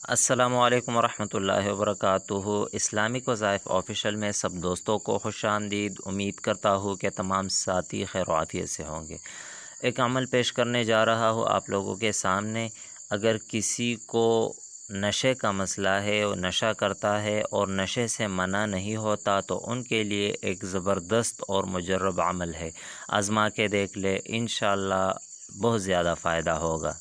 السلام علیکم ورحمۃ اللہ وبرکاتہ۔ اسلامک وظائف آفیشیل میں سب دوستوں کو خوش آمدید۔ امید کرتا ہوں کہ تمام ساتھی خیر و عافیت سے ہوں گے۔ ایک عمل پیش کرنے جا رہا ہوں آپ لوگوں کے سامنے۔ اگر کسی کو نشے کا مسئلہ ہے، وہ نشہ کرتا ہے اور نشے سے منع نہیں ہوتا، تو ان کے لیے ایک زبردست اور مجرب عمل ہے۔ آزما کے دیکھ لے، انشاءاللہ بہت زیادہ فائدہ ہوگا۔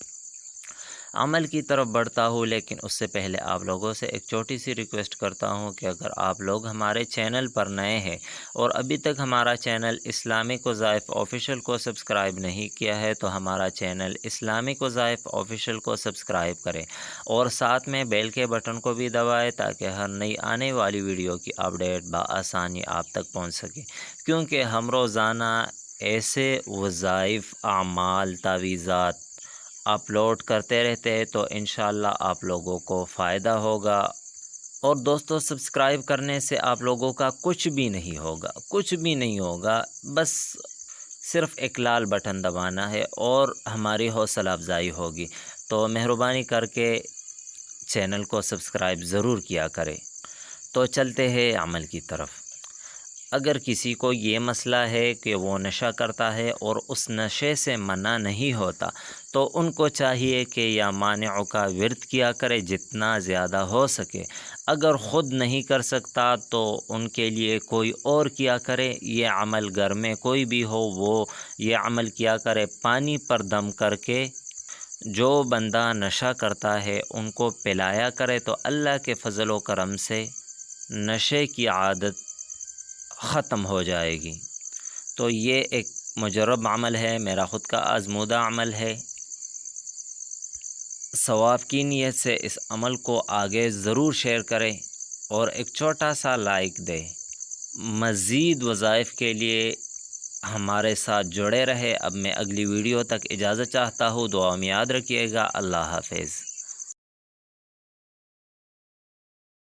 عمل کی طرف بڑھتا ہوں، لیکن اس سے پہلے آپ لوگوں سے ایک چھوٹی سی ریکویسٹ کرتا ہوں کہ اگر آپ لوگ ہمارے چینل پر نئے ہیں اور ابھی تک ہمارا چینل اسلامک وظائف آفیشیل کو سبسکرائب نہیں کیا ہے، تو ہمارا چینل اسلامک وظائف آفیشیل کو سبسکرائب کریں اور ساتھ میں بیل کے بٹن کو بھی دبائیں تاکہ ہر نئی آنے والی ویڈیو کی اپڈیٹ بآسانی آپ تک پہنچ سکے، کیونکہ ہم روزانہ ایسے وظائف، اعمال، تعویذات اپلوڈ کرتے رہتے ہیں، تو انشاءاللہ آپ لوگوں کو فائدہ ہوگا۔ اور دوستو، سبسکرائب کرنے سے آپ لوگوں کا کچھ بھی نہیں ہوگا، بس صرف ایک لال بٹن دبانا ہے اور ہماری حوصلہ افزائی ہوگی۔ تو مہربانی کر کے چینل کو سبسکرائب ضرور کیا کرے۔ تو چلتے ہیں عمل کی طرف۔ اگر کسی کو یہ مسئلہ ہے کہ وہ نشہ کرتا ہے اور اس نشے سے منع نہیں ہوتا، تو ان کو چاہیے کہ یا مانعوں کا ورد کیا کرے جتنا زیادہ ہو سکے۔ اگر خود نہیں کر سکتا تو ان کے لیے کوئی اور کیا کرے۔ یہ عمل گھر میں کوئی بھی ہو، وہ یہ عمل کیا کرے۔ پانی پر دم کر کے جو بندہ نشہ کرتا ہے ان کو پلایا کرے، تو اللہ کے فضل و کرم سے نشے کی عادت ختم ہو جائے گی۔ تو یہ ایک مجرب عمل ہے، میرا خود کا آزمودہ عمل ہے۔ ثواب کی نیت سے اس عمل کو آگے ضرور شیئر کریں اور ایک چھوٹا سا لائک دیں۔ مزید وظائف کے لیے ہمارے ساتھ جڑے رہے۔ اب میں اگلی ویڈیو تک اجازت چاہتا ہوں، دعا میں یاد رکھیے گا۔ اللہ حافظ۔